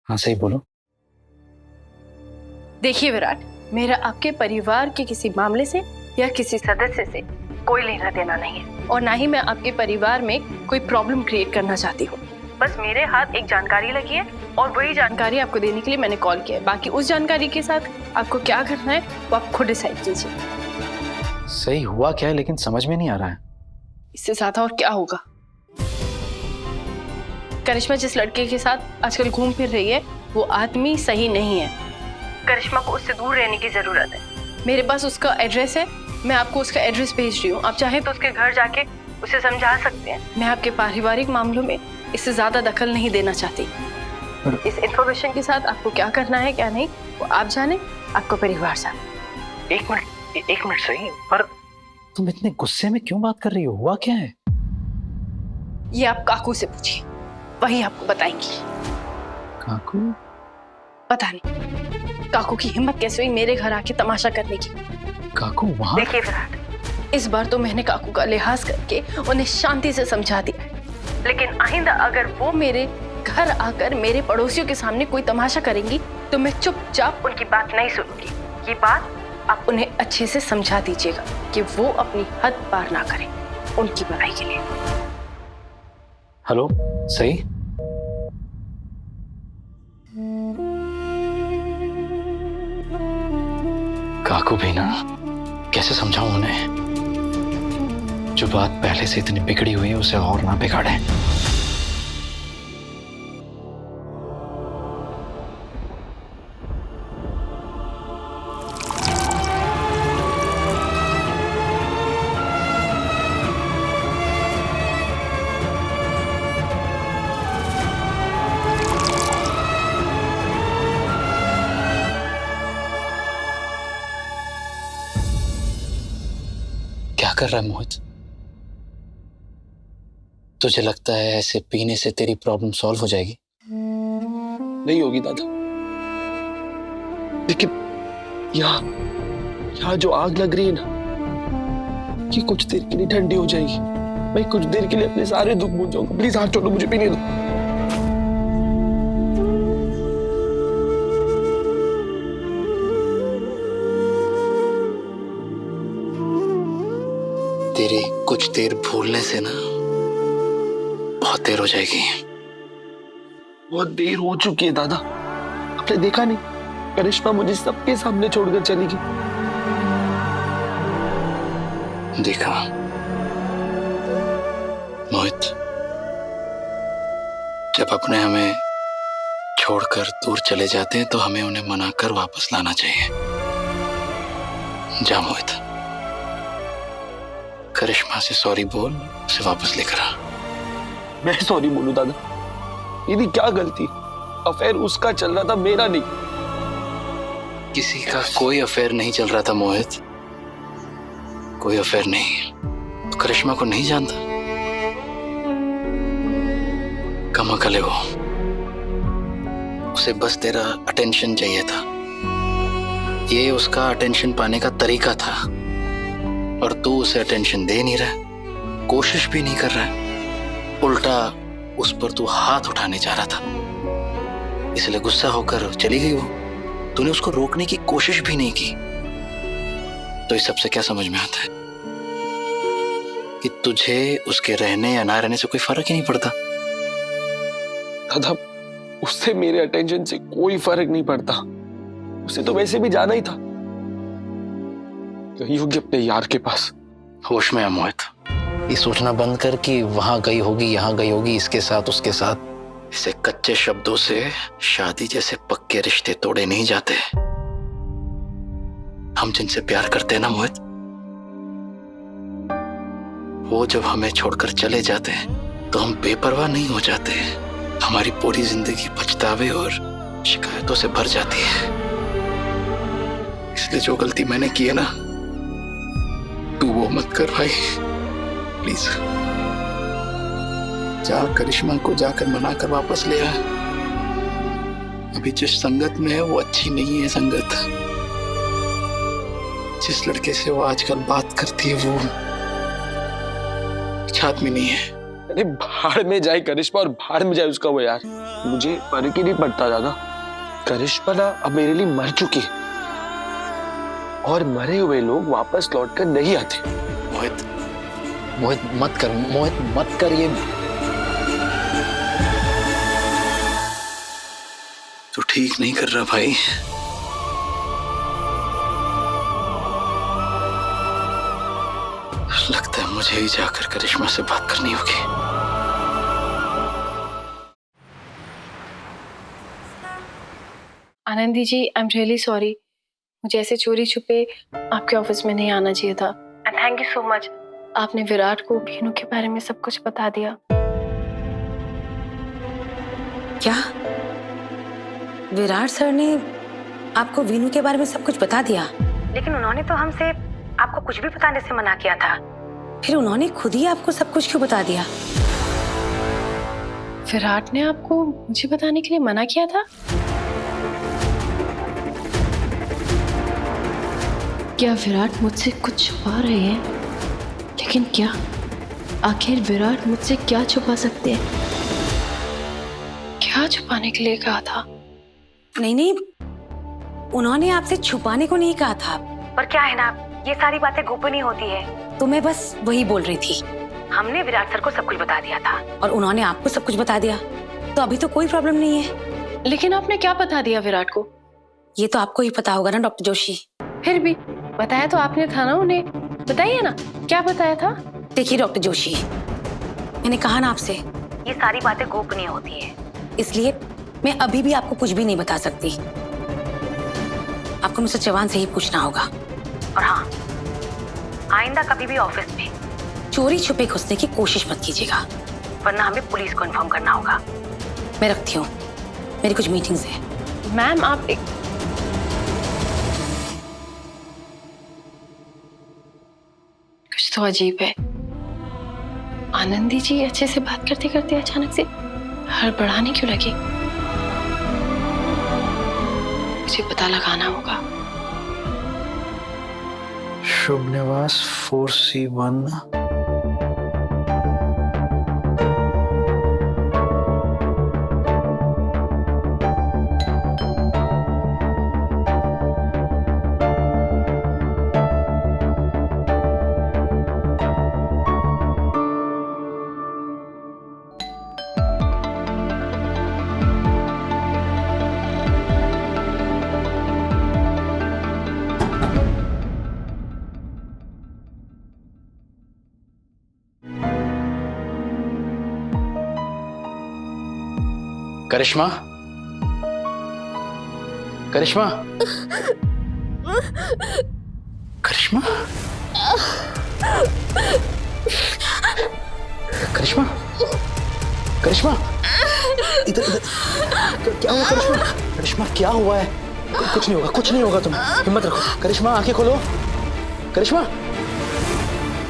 हाँ सही बोलो। देखिए विराट, मेरा आपके परिवार के किसी मामले से या किसी सदस्य से कोई लेना देना नहीं है और ना ही मैं आपके परिवार में कोई प्रॉब्लम क्रिएट करना चाहती हूँ। बस मेरे हाथ एक जानकारी लगी है और वही जानकारी आपको देने के लिए मैंने कॉल किया है। बाकी उस जानकारी के साथ आपको क्या करना है वो आप खुद डिसाइड कीजिए। सही हुआ क्या है लेकिन समझ में नहीं आ रहा है। इससे ज्यादा और क्या होगा? करिश्मा जिस लड़के के साथ आजकल घूम फिर रही है वो आदमी सही नहीं है। करिश्मा को उससे दूर रहने की जरूरत है। मेरे पास उसका एड्रेस है, मैं आपको उसका एड्रेस भेज रही हूँ। आप चाहें तो उसके घर जाके उसे समझा सकते हैं। मैं आपके पारिवारिक मामलों में इससे ज्यादा दखल नहीं देना चाहती। इस इंफॉर्मेशन के साथ आपको क्या करना है क्या नहीं वो आप जाने, आपको परिवार जाने। एक मिनट सही, पर तुम इतने गुस्से में क्यों बात कर रही हो? हुआ क्या है? ये आप काकू से पूछिए, वही आपको बताएंगी। काकू? पता नहीं काकू की हिम्मत कैसे हुई मेरे घर आके तमाशा करने की। काकू वहाँ? देखिए विराट, इस बार तो मैंने काकू का लिहाज करके उन्हें शांति से समझा दिया, लेकिन आइंदा अगर वो मेरे घर आकर मेरे पड़ोसियों के सामने कोई तमाशा करेंगी तो मैं चुपचाप उनकी बात नहीं सुनूंगी। ये बात आप उन्हें अच्छे से समझा दीजिएगा कि वो अपनी हद पार ना करें उनकी भलाई के लिए। हेलो सही? काकू भी ना, कैसे समझाऊं उन्हें? जो बात पहले से इतनी बिगड़ी हुई है उसे और ना बिगाड़े। क्या कर रहा है मोहित? तुझे लगता है ऐसे पीने से तेरी प्रॉब्लम सॉल्व हो जाएगी? नहीं होगी दादा, लेकिन यहाँ जो आग लग रही है ना, ये कुछ देर के लिए ठंडी हो जाएगी। मैं कुछ देर के लिए अपने सारे दुख भूल जाऊंगा। प्लीज हाथ छोड़ो, मुझे पीने दो। तेरी कुछ देर भूलने से ना बहुत देर हो जाएगी। बहुत देर हो चुकी है दादा। आपने देखा नहीं, करिश्मा मुझे सबके सामने छोड़कर चली गई। देखा मोहित, जब अपने हमें छोड़कर दूर चले जाते हैं तो हमें उन्हें मनाकर वापस लाना चाहिए। जा मोहित, करिश्मा से सॉरी बोल, उसे वापस लेकर आ। मैं सॉरी बोलूं दादा? यदि क्या गलती? अफेयर उसका चल रहा था, मेरा नहीं। किसी का कोई अफेयर नहीं चल रहा था मोहित, कोई अफेयर नहीं। तो करिश्मा को नहीं जानता? कम अकल है वो, उसे बस तेरा अटेंशन चाहिए था। ये उसका अटेंशन पाने का तरीका था और तू उसे अटेंशन दे नहीं रहा, कोशिश भी नहीं कर रहा है। उल्टा उस पर तू हाथ उठाने जा रहा था, इसलिए गुस्सा होकर चली गई वो। तूने उसको रोकने की कोशिश भी नहीं की। तो इस सबसे क्या समझ में आता है कि तुझे उसके रहने या ना रहने से कोई फर्क ही नहीं पड़ता। दादा, उससे मेरे अटेंशन से कोई फर्क नहीं पड़ता। उसे तो वैसे भी जाना ही था। गई होगी अपने यार के पास। होश में है मोहित, ये सोचना बंद कर कि वहां गई होगी, यहां गई होगी, इसके साथ उसके साथ। इसे कच्चे शब्दों से शादी जैसे पक्के रिश्ते तोड़े नहीं जाते। हम जिनसे प्यार करते हैं ना मोहित, वो जब हमें छोड़कर चले जाते हैं तो हम बेपरवाह नहीं हो जाते। हमारी पूरी जिंदगी पछतावे और शिकायतों से भर जाती है। इसलिए जो गलती मैंने की है ना, तू वो मत कर भाई, प्लीज। जा करिश्मा को जाकर मनाकर वापस ले आ। अभी जिस संगत में है वो अच्छी नहीं है संगत। जिस लड़के से वो आजकल बात करती है वो अच्छा आदमी नहीं है। अरे भाड़ में जाए करिश्मा और भाड़ में जाए उसका वो यार, मुझे फर्क ही नहीं पड़ता दादा। करिश्मा ना अब मेरे लिए मर चुकी है और मरे हुए लोग वापस लौटकर नहीं आते। मोहित, मोहित मत कर, मोहित मत कर ये। तू ठीक नहीं कर रहा भाई। लगता है मुझे ही जाकर करिश्मा से बात करनी होगी। आनंदी जी, आई एम रियली सॉरी। मुझे ऐसे चोरी छुपे आपके ऑफिस में नहीं आना चाहिए था। And thank you so much, आपने विराट को भीनू के बारे में सब कुछ बता दिया। क्या विराट सर ने आपको वीनू के बारे में सब कुछ बता दिया? लेकिन उन्होंने तो हमसे आपको कुछ भी बताने से मना किया था। फिर उन्होंने खुद ही आपको सब कुछ क्यों बता दिया? विराट ने आपको मुझे बताने के लिए मना किया था? क्या विराट मुझसे कुछ छुपा रहे हैं? लेकिन क्या, आखिर विराट मुझसे क्या छुपा सकते हैं? क्या छुपाने के लिए कहा था? नहीं, उन्होंने आपसे छुपाने को नहीं कहा था, पर क्या है ना, ये सारी बातें गोपनीय होती है, तो मैं बस वही बोल रही थी। हमने विराट सर को सब कुछ बता दिया था और उन्होंने आपको सब कुछ बता दिया, तो अभी तो कोई प्रॉब्लम नहीं है। लेकिन आपने क्या बता दिया विराट को? ये तो आपको ही पता होगा ना डॉक्टर जोशी। फिर भी बताया तो आपने था ना उन्हें, बताइए ना क्या बताया था। देखिए डॉक्टर जोशी, मैंने कहा ना आपसे, ये सारी बातें गोपनीय होती है, इसलिए मैं अभी भी आपको कुछ भी नहीं बता सकती। आपको मिस्टर चौहान से ही पूछना होगा। और हाँ, आइंदा कभी भी ऑफिस में चोरी छुपे घुसने की कोशिश मत कीजिएगा, वरना हमें पुलिस को इन्फॉर्म करना होगा। मैं रखती हूँ, मेरी कुछ मीटिंग्स हैं। मैम आप कुछ तो अजीब है। आनंदी जी अच्छे से बात करते करते अचानक से हड़बड़ाने क्यों लगी? मुझे पता लगाना होगा। शुभ निवास 4C1। करिश्मा, करिश्मा, करिश्मा, करिश्मा, करिश्मा, इधर इधर, क्या हुआ करिश्मा? करिश्मा क्या हुआ है? कुछ नहीं होगा, कुछ नहीं होगा, तुम हिम्मत रखो। करिश्मा आंखें खोलो। करिश्मा,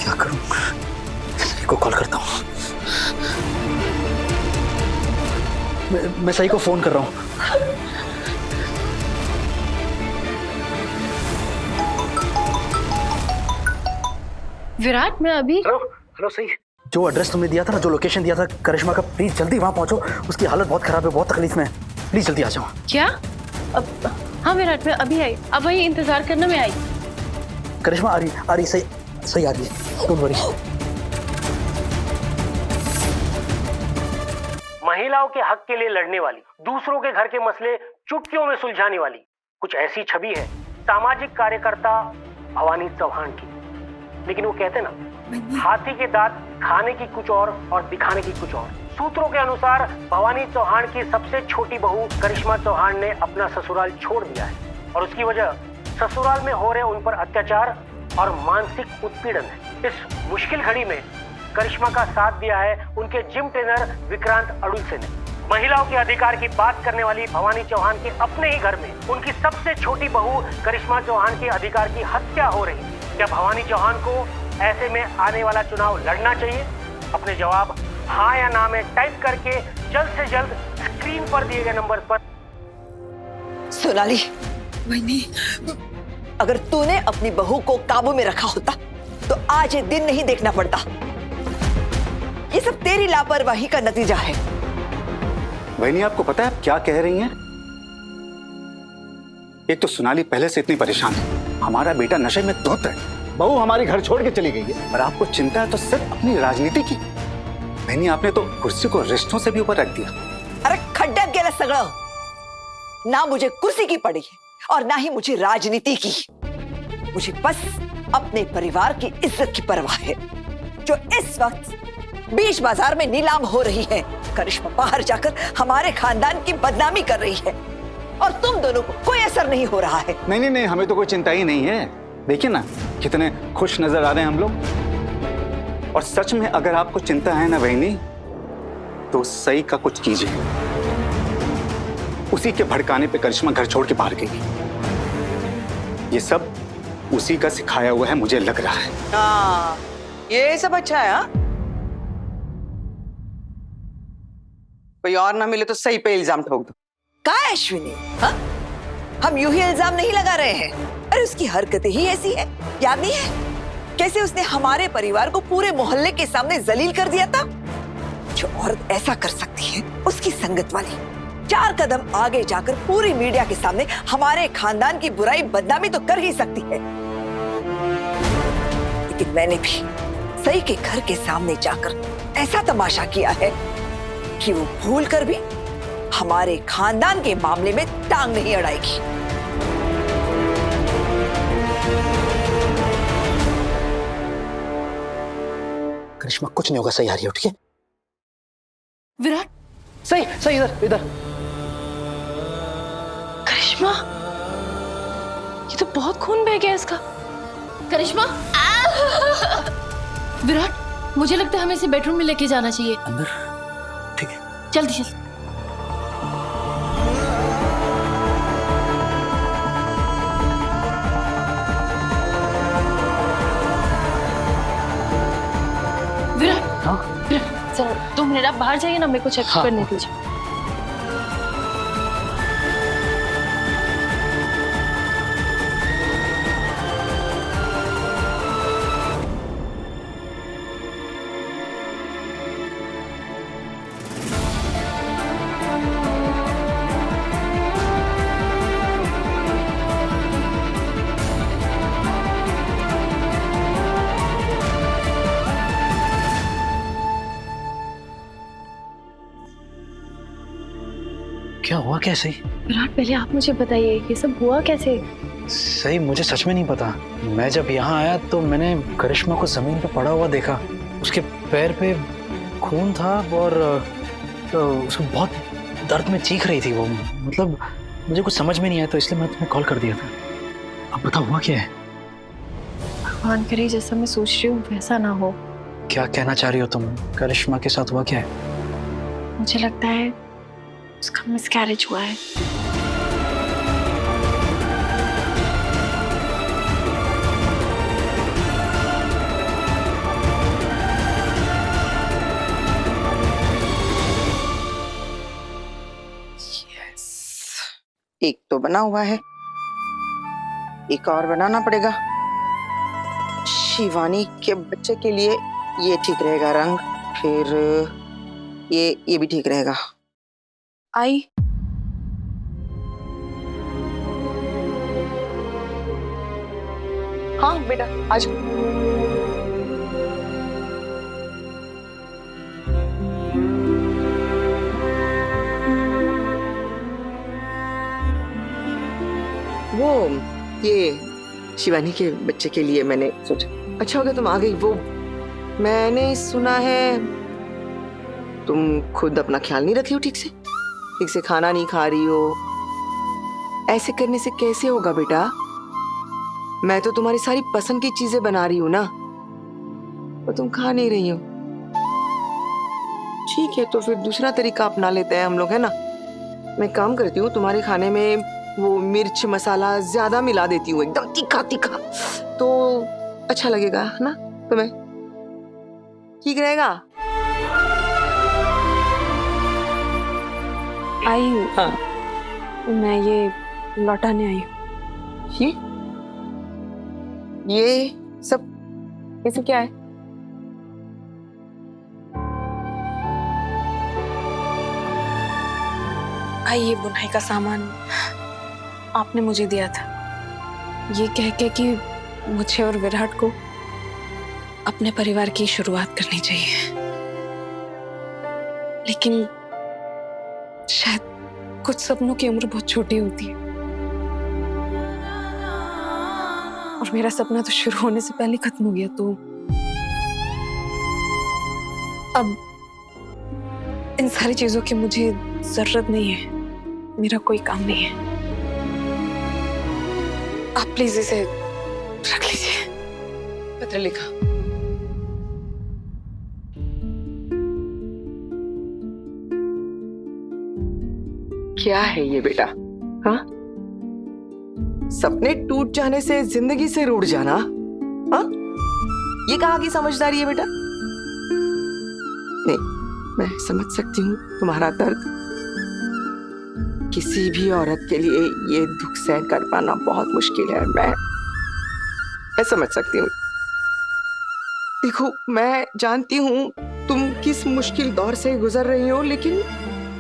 क्या करूं? को कॉल करता हूँ। मैं सही को फोन कर रहा हूँ। विराट, मैं अभी। हेलो सही। जो एड्रेस तुमने दिया था ना, जो लोकेशन दिया था करिश्मा का, प्लीज जल्दी वहां पहुंचो। उसकी हालत बहुत खराब है, बहुत तकलीफ में है। प्लीज जल्दी आ जाओ। क्या? अब हाँ विराट, मैं अभी आई। अब वही इंतजार करना, मैं आई। करिश्मा आ रही, सही आ रही है, डोंट वरी। महिलाओं के हक के लिए लड़ने वाली, दूसरों के घर के मसले चुटकियों में सुलझाने वाली कुछ ऐसी छवि है सामाजिक कार्यकर्ता भवानी चौहान की। लेकिन वो कहते ना, हाथी के दांत खाने की कुछ और दिखाने की कुछ और। सूत्रों के अनुसार भवानी चौहान की सबसे छोटी बहू करिश्मा चौहान ने अपना ससुराल छोड़ दिया है और उसकी वजह ससुराल में हो रहे उन पर अत्याचार और मानसिक उत्पीड़न है। इस मुश्किल घड़ी में करिश्मा का साथ दिया है उनके जिम ट्रेनर विक्रांत अडुलसे ने। महिलाओं के अधिकार की बात करने वाली भवानी चौहान के अपने ही घर में उनकी सबसे छोटी बहू करिश्मा चौहान के अधिकार की हत्या हो रही। क्या भवानी चौहान को ऐसे में आने वाला चुनाव लड़ना चाहिए? अपने जवाब हाँ या ना में टाइप करके जल्द से जल्द स्क्रीन पर दिए गए नंबर पर। सोनाली, अगर तूने अपनी बहू को काबू में रखा होता तो आज ये दिन नहीं देखना पड़ता। ये सब तेरी लापरवाही का नतीजा है। वही आपको पता है आप क्या कह रही हैं? एक तो सोनाली पहले से इतनी परेशान है, हमारा बेटा नशे में धुत है, बहू हमारी घर छोड़ के चली गई है, और आपको चिंता है तो सिर्फ अपनी राजनीति की। बहनी आपने तो कुर्सी को रिश्तों से भी ऊपर रख दिया। अरे खड्ड्यात गेला सगळं। ना मुझे कुर्सी की पड़ी है और ना ही मुझे राजनीति की। मुझे बस अपने परिवार की इज्जत की परवाह है, जो इस वक्त बीच बाजार में नीलाम हो रही है। करिश्मा बाहर जाकर हमारे खानदान की बदनामी कर रही है और तुम दोनों को कोई असर नहीं हो रहा है। नहीं नहीं नहीं, हमें तो कोई चिंता ही नहीं है। देखिए ना कितने खुश नजर आ रहे हैं हम लोग। और सच में अगर आपको चिंता है ना बहनी, तो सही का कुछ कीजिए। उसी के भड़काने पे करिश्मा घर छोड़ के बाहर गई। ये सब उसी का सिखाया हुआ है, मुझे लग रहा है। हाँ, ये सब अच्छा है। हाँ? कोई और ना मिले तो सही पे इल्जाम ठोक दो। का अश्विनी, हाँ? हम यूं ही इल्जाम नहीं लगा रहे हैं। अरे उसकी हरकतें ही ऐसी है, याद नहीं है कैसे उसने हमारे परिवार को पूरे मोहल्ले के सामने जलील कर दिया था। जो औरत ऐसा कर सकती है उसकी संगत वाली 4 कदम आगे जाकर पूरी मीडिया के सामने हमारे खानदान की बुराई बदनामी तो कर ही सकती है। लेकिन मैंने भी सही के घर के सामने जाकर ऐसा तमाशा किया है कि वो भूल कर भी हमारे खानदान के मामले में टांग नहीं अड़ाएगी। करिश्मा कुछ नहीं होगा, सही आ रही हो, ठीक है? विराट, सही सही, इधर इधर। करिश्मा, ये तो बहुत खून बह गया इसका। करिश्मा, विराट, मुझे लगता है हमें इसे बेडरूम में लेके जाना चाहिए। अंदर? ठीक है, जल्दी जल्दी। विराट, हाँ? विराट, सर 2 मिनट आप बाहर जाइए ना, मेरे को चेक करने दीजिए। क्या हुआ कैसे? विराट, पहले आप मुझे बताइए ये सब हुआ कैसे? सही मुझे सच में नहीं पता। मैं जब यहाँ आया तो मैंने करिश्मा को जमीन पे पड़ा हुआ देखा। उसके पैर पे खून था और उसको बहुत दर्द में चीख रही थी वो। मतलब मुझे कुछ समझ में नहीं आया, तो इसलिए मैं तुम्हें कॉल कर दिया था। अब बताओ हुआ क्या है? भगवान करे जैसा मैं सोच रही हूँ वैसा ना हो। क्या कहना चाह रही हो तुम? करिश्मा के साथ हुआ क्या है? मुझे लगता है उसका मिसकैरेज हुआ है। एक तो बना हुआ है, एक और बनाना पड़ेगा। शिवानी के बच्चे के लिए ये ठीक रहेगा रंग, फिर ये भी ठीक रहेगा। आई हाँ बेटा आज वो ये शिवानी के बच्चे के लिए मैंने सोचा अच्छा होगा तुम आ गई। वो मैंने सुना है तुम खुद अपना ख्याल नहीं रख रही हो, ठीक से खाना नहीं खा रही हो। ऐसे करने से कैसे होगा बेटा? मैं तो तुम्हारी सारी पसंद की चीजें बना रही हूँ ना, और तुम खा नहीं रही हो। ठीक है तो फिर दूसरा तरीका अपना लेते हैं हम लोग, है ना? मैं काम करती हूँ, तुम्हारे खाने में वो मिर्च मसाला ज्यादा मिला देती हूँ, एकदम तीखा तीखा, तो अच्छा लगेगा ना तुम्हें? ठीक रहेगा? आई हाँ मैं ये लौटाने आई हूँ। ये सब कैसे क्या है? भाई ये बुनाई का सामान आपने मुझे दिया था, ये कह के कि मुझे और विराट को अपने परिवार की शुरुआत करनी चाहिए। लेकिन शायद कुछ सपनों की उम्र बहुत छोटी होती है और मेरा सपना तो शुरू होने से पहले खत्म हो गया, तो अब इन सारी चीजों की मुझे जरूरत नहीं है, मेरा कोई काम नहीं है। आप प्लीज इसे रख लीजिए। पत्र लिखा। क्या है ये बेटा? हाँ, सपने टूट जाने से जिंदगी से रूठ जाना, हाँ, ये कहाँ की समझदारी है बेटा? नहीं, मैं समझ सकती हूँ तुम्हारा दर्द। किसी भी औरत के लिए ये दुख सहन कर पाना बहुत मुश्किल है। मैं समझ सकती हूँ। देखो, मैं जानती हूँ तुम किस मुश्किल दौर से गुजर रही हो, लेकिन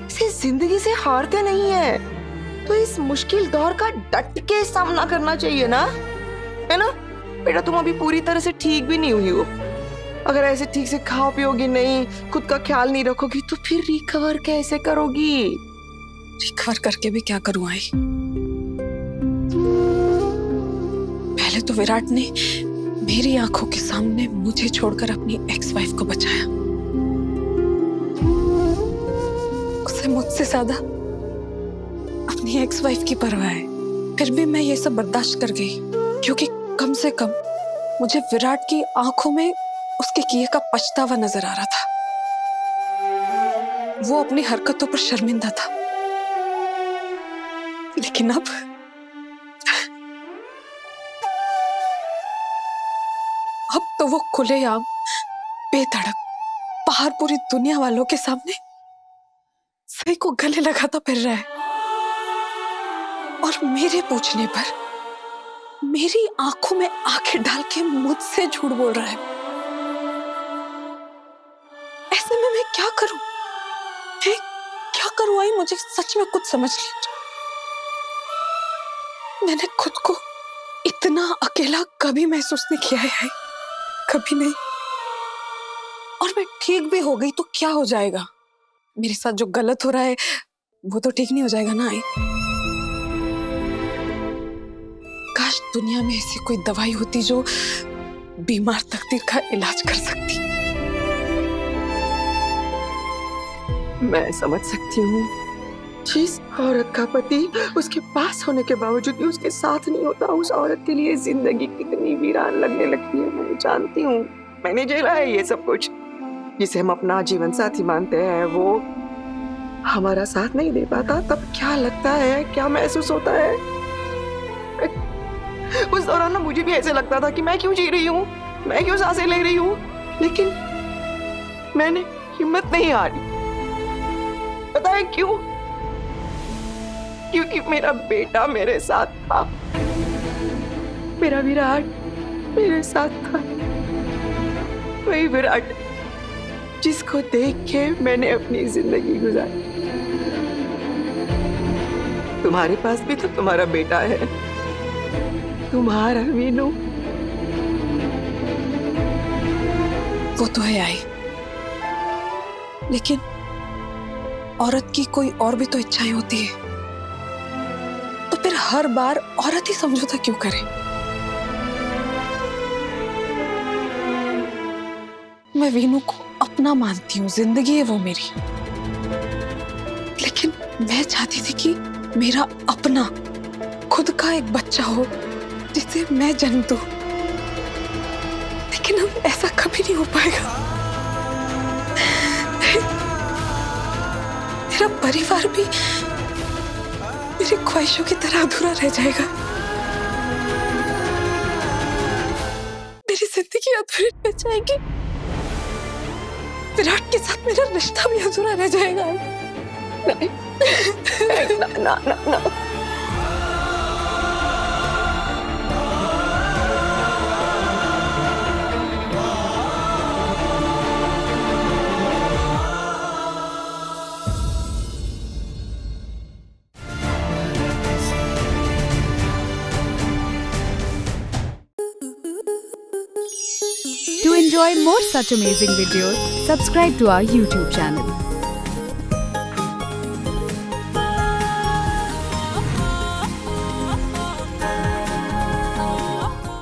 इसे जिंदगी से हारते नहीं है। तो इस मुश्किल दौर का डट के सामना करना चाहिए ना, है ना बेटा? तुम अभी पूरी तरह से ठीक भी नहीं हुई हो। अगर ऐसे ठीक से खाओ पियोगी नहीं, खुद का ख्याल नहीं रखोगी, तो फिर रिकवर कैसे करोगी? रिकवर करके भी क्या करूं आई? पहले तो विराट ने मेरी आंखों के सामने मुझे छोड़कर अपनी एक्स वाइफ को बचाया। उसे मुझसे ज्यादा अपनी एक्स वाइफ की परवाह है। फिर भी मैं ये सब बर्दाश्त कर गई, क्योंकि कम से कम मुझे विराट की आंखों में उसके किए का पछतावा नजर आ रहा था। वो अपनी हरकतों पर शर्मिंदा था। लेकिन अब तो वो खुलेआम बेधड़क बाहर पूरी दुनिया वालों के सामने सही को गले लगाता फिर रहा है, और मेरे पूछने पर मेरी आंखों में आंखें डाल के मुझसे झूठ बोल रहा है। ऐसे में मैं क्या करूं? क्या करूं आई? मुझे सच में कुछ समझ नहीं। मैंने खुद को इतना अकेला कभी महसूस नहीं किया है, कभी नहीं। और मैं ठीक भी हो गई तो क्या हो जाएगा? मेरे साथ जो गलत हो रहा है वो तो ठीक नहीं हो जाएगा ना आई? काश दुनिया में ऐसी कोई दवाई होती जो बीमार तकदीर का इलाज कर सकती। मैं समझ सकती हूँ जिस औरत का पति उसके पास होने के बावजूद भी उसके साथ नहीं होता, उस औरत के लिए जिंदगी कितनी वीरान लगने लगती है। मैं जानती हूँ, मैंने झेला है ये सब कुछ। जिसे हम अपना जीवन साथी मानते हैं वो हमारा साथ नहीं दे पाता, तब क्या लगता है, क्या महसूस होता है? उस दौरान ना मुझे भी ऐसे लगता था कि मैं क्यों जी रही हूँ, मैं क्यों सांसें ले रही हूँ, लेकिन मैंने हिम्मत नहीं हारी। पता है क्यों? क्योंकि मेरा बेटा मेरे साथ था, मेरा विराट मेरे साथ था। वही विराट जिसको देख के मैंने अपनी जिंदगी गुजारी। तुम्हारे पास भी तो तुम्हारा बेटा है, तुम्हारा मीनू। वो तो है आई, लेकिन औरत की कोई और भी तो इच्छाएं होती है, तो फिर हर बार औरत ही समझौता क्यों करे? मैं वीनू को अपना मानती हूँ, जिंदगी है वो मेरी, लेकिन मैं चाहती थी कि मेरा अपना खुद का एक बच्चा हो जिसे मैं जन्म दूं, लेकिन अब ऐसा कभी नहीं हो पाएगा। मेरा परिवार भी मेरी ख्वाहिशों की तरह अधूरा रह जाएगा। मेरी जिंदगी अधूरी रह जाएगी। विराट के साथ मेरा रिश्ता भी अधूरा रह जाएगा। नहीं, ना, ना, ना, ना। enjoy more such amazing videos, subscribe to our YouTube channel.